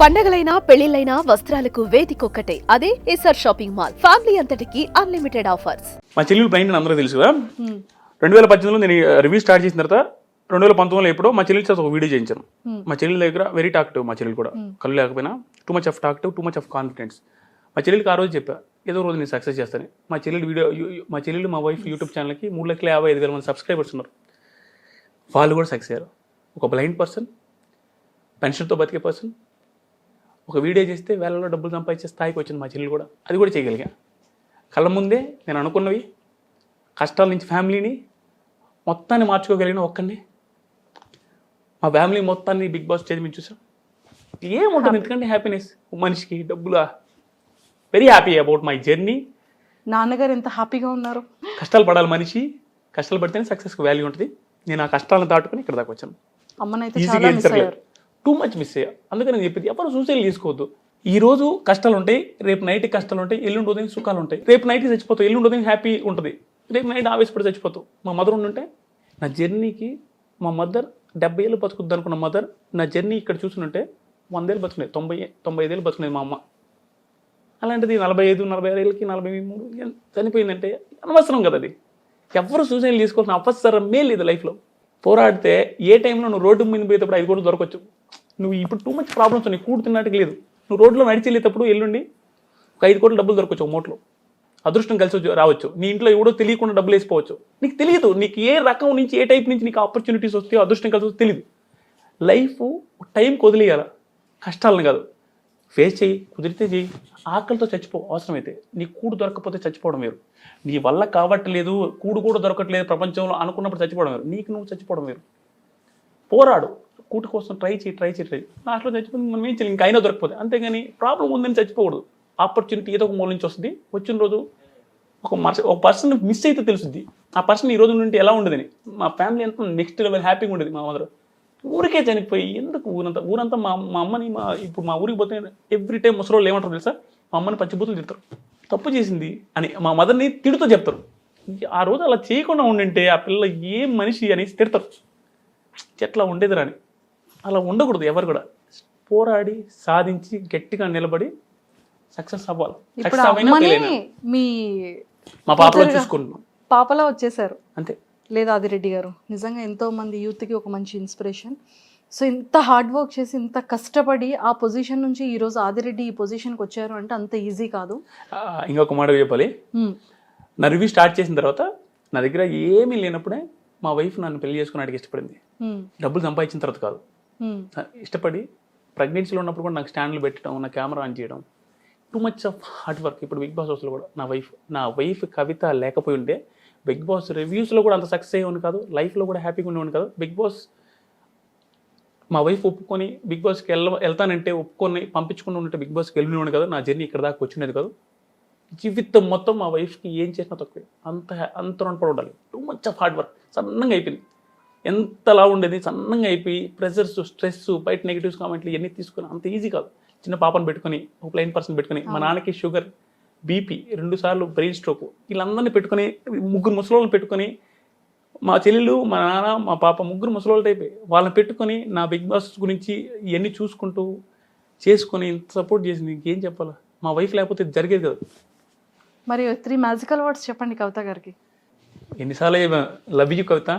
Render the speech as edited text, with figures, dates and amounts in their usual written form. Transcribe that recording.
పండగలైనా పెళ్లిళ్లైనా వస్త్రాలకు వేదికొక్కటే, అదే SR shopping mall. Family అంతటికి unlimited offers. మా చెల్లెలు బ్లైండ్ అని అందరూ తెలుసు కదా. 2018లో నేను రివ్యూ స్టార్ట్ చేసిన తర్వాత 2019లో ఎప్పుడో మా చెల్లెలు చేత ఒక వీడియో చేయించాను. మా చెల్లెల దగ్గర వెరీ టాక్టివ్, మా చెల్లెలు కూడా కళ్ళు లేకపోయినా too much of talkative, too much of confidence. మా చెల్లెలకి ఆ రోజు చెప్పా, ఏదో రోజు నేను సక్సెస్ చేస్తాను. మా చెల్లెలు మా వైఫ్ యూట్యూబ్ ఛానల్కి 3,55,000 మంది సబ్స్క్రైబర్స్ ఉన్నారు. వాళ్ళు కూడా సక్సెస్ అయ్యారు. ఒక బ్లైండ్ పర్సన్, పెన్షన్తో బతికే పర్సన్ ఒక వీడియో చేస్తే వేలలో డబ్బులు సంపాదించే స్థాయికి వచ్చింది మా చెల్లెలు కూడా. అది కూడా చేయగలిగా. కళ్ళ ముందే నేను అనుకున్నవి, కష్టాల నుంచి ఫ్యామిలీని మొత్తాన్ని మార్చుకోగలిగిన ఒక్కడిని. మా ఫ్యామిలీ మొత్తాన్ని బిగ్ బాస్ స్టేజ్ మీద చూసాం. ఏముంటుంది ఎందుకంటే హ్యాపీనెస్ మనిషికి డబ్బులా. Very happy about my journey. నాన్నగారు ఎంత హ్యాపీగా ఉన్నారు. కష్టాలు పడాలి మనిషి, కష్టాలు పడితేనే సక్సెస్కి వాల్యూ ఉంటుంది. నేను ఆ కష్టాలను దాటుకుని ఇక్కడ దాకా వచ్చాను. అమ్మనైతే చాలా మిస్ అయ్యారు. టూ మచ్ మిస్ అయ్యా. అందుకని నేను చెప్పేది, ఎవరు సూసైడ్ చేసుకోవద్దు. ఈ రోజు కష్టాలు ఉంటాయి, రేపు నైట్ కష్టాలు ఉంటాయి, ఎల్లుండి ఉదయం సుఖాలు ఉంటాయి. రేపు నైట్ చచ్చిపోతావు, ఎల్లుండి ఉదయం హ్యాపీ ఉంటుంది, రేపు నైట్ ఆవేశపడి చచ్చిపోతావు. మా మదర్ ఉండుంటే నా జర్నీకి, మా మదర్ 70 ఏళ్ళు బతుకుద్ది అనుకున్న మదర్ నా జర్నీ ఇక్కడ చూసుకుంటే 100 ఏళ్ళు బతుకునేది, 95 ఏళ్ళు బతుకునేది మా అమ్మ. అలాంటిది 45, 46 ఏళ్ళకి 43 చనిపోయిందంటే అనవసరం కదా. అది ఎవరు సూసైడ్ తీసుకోవాల్సిన అవసరమే లేదు లైఫ్లో. పోరాడితే ఏ టైంలో నువ్వు రోడ్డు మీద పోయేటప్పుడు 5 కోట్లు దొరకవచ్చు. నువ్వు ఇప్పుడు టూ మచ్ ప్రాబ్లమ్స్ ఉన్నాయి, కూడుతున్నట్టుకు లేదు. నువ్వు రోడ్లో నడిచి వెళ్ళేటప్పుడు ఎల్లుండి ఒక 5 కోట్లు డబ్బులు దొరకవచ్చు, ఒక మూటలో అదృష్టం కలిసి రావచ్చు. నీ ఇంట్లో ఎవడో తెలియకుండా డబ్బులు వేసిపోవచ్చు. నీకు తెలియదు, నీకు ఏ రకం నుంచి ఏ టైప్ నుంచి నీకు ఆపర్చునిటీస్ వస్తాయో, అదృష్టం కలిసి వస్తే తెలియదు. లైఫ్ టైంకి వదిలేయాల, కష్టాలను కాదు. ఫేస్ చేయి, కుదిరితే చేయి, ఆకలితో చచ్చిపో అవసరమైతే. నీ కూడు దొరకకపోతే చచ్చిపోవడం వేరు. నీ వల్ల కావట్లేదు, కూడు కూడా దొరకట్లేదు ప్రపంచంలో అనుకున్నప్పుడు చచ్చిపోవడం వేరు. నీకు నువ్వు చచ్చిపోవడం వేరు. పోరాడు, కూటు కోసం ట్రై చేయి. లాస్ట్లో చచ్చిపోయింది, మనం ఏం చేయాలి, ఇంకా అయినా దొరకపోతే. అంతేగాని ప్రాబ్లం ఉందని చచ్చిపోకూడదు. ఆపర్చునిటీ ఏదో ఒక మూల నుంచి వస్తుంది. వచ్చిన రోజు ఒక పర్సన్ మిస్ అయితే తెలుస్తుంది, ఆ పర్సన్ ఈ రోజు నుండి ఎలా ఉండదని. మా ఫ్యామిలీ అంతా నెక్స్ట్ లెవెల్ హ్యాపీగా ఉండేది. మా మదర్ ఊరికే చనిపోయి ఎందుకు ఊరంతా మా అమ్మని ఇప్పుడు మా ఊరికి పోతే ఎవ్రీ టైం ముసలోళ్ళు ఏమంటారు తెలుసా, మా అమ్మని పచ్చిబూతులు తిడతారు, తప్పు చేసింది అని. మా మదర్ని తిడుతూ చెప్తారు. ఆ రోజు అలా చేయకుండా ఉండింటే ఆ పిల్ల ఏం మనిషి అనేసి తిడతారు. ఎట్లా ఉండేది రాని. అలా ఉండకూడదు ఎవరు కూడా. పోరాడి సాధించి గట్టిగా నిలబడి సక్సెస్ అవ్వాలి. ఇప్పుడు అమ్మని మీ మా పాపలో చూసుకుంటున్నాం, పాపలా వచ్చేసారు అంతే. లేదా ఆదిరెడ్డి గారు నిజంగా ఎంతో మంది యూత్కి ఒక మంచి ఇన్స్పిరేషన్. సో ఇంత హార్డ్ వర్క్ చేసి, ఇంత కష్టపడి ఆ పొజిషన్ నుంచి ఈ రోజు ఆదిరెడ్డి ఈ పొజిషన్కి వచ్చారు అంటే అంత ఈజీ కాదు. ఇంకొక మాట చెప్పాలి, నా రివ్యూ స్టార్ట్ చేసిన తర్వాత నా దగ్గర ఏమీ లేనప్పుడే మా వైఫ్ నన్ను పెళ్లి చేసుకున్నాడికి ఇష్టపడింది. డబ్బులు సంపాదించిన తర్వాత కాదు, ఇష్టపడి. ప్రెగ్నెన్సీలో ఉన్నప్పుడు కూడా నాకు స్టాండ్లు పెట్టడం, నా కెమెరా ఆన్ చేయడం, two much of hard work. ఇప్పుడు బిగ్ బాస్ హౌస్లో కూడా నా వైఫ్ కవిత లేకపోయి ఉంటే బిగ్ బాస్ రివ్యూస్లో కూడా అంత సక్సెస్ అయ్యేవాడిని కాదు, లైఫ్లో కూడా హ్యాపీగా ఉండేవాడిని కాదు. బిగ్ బాస్ మా వైఫ్ ఒప్పుకొని బిగ్ బాస్కి వెళ్తానంటే ఒప్పుకొని పంపించుకుని ఉంటే బిగ్ బాస్కి వెళ్ళినవాడు కదా, నా జర్నీ ఇక్కడ దాకా వచ్చినది కాదు. జీవితం మొత్తం మా వైఫ్కి ఏం చేసినా తక్కువే, అంత రుణపడి ఉండాలి. Too much of hard work. సన్నంగా అయిపోయింది, ఎంతలా ఉండేది సన్నంగా అయిపోయి, ప్రెషర్స్, స్ట్రెస్, బయట నెగిటివ్స్ కామెంట్లు ఇవన్నీ తీసుకుని అంత ఈజీ కాదు. చిన్న పాపను పెట్టుకొని, ఒక ప్లైన్ పర్సన్ పెట్టుకొని, మా నాన్నకి షుగర్, బీపీ, 2 సార్లు బ్రెయిన్ స్ట్రోక్, వీళ్ళందరినీ పెట్టుకొని, 3 ముసలోళ్ళని పెట్టుకొని, మా చెల్లెలు, మా నాన్న, మా పాప 3 ముసలోళ్ళ టైపే, వాళ్ళని పెట్టుకొని నా బిగ్ బాస్ గురించి ఇవన్నీ చూసుకుంటూ చేసుకొని ఇంత సపోర్ట్ చేసింది. ఇంకేం చెప్పాలి, మా వైఫ్ లేకపోతే జరిగేది కదా. మరి 3 మ్యాజికల్ వర్డ్స్ చెప్పండి కవిత గారికి. ఎన్నిసార్లు లవ్ యూ కవిత,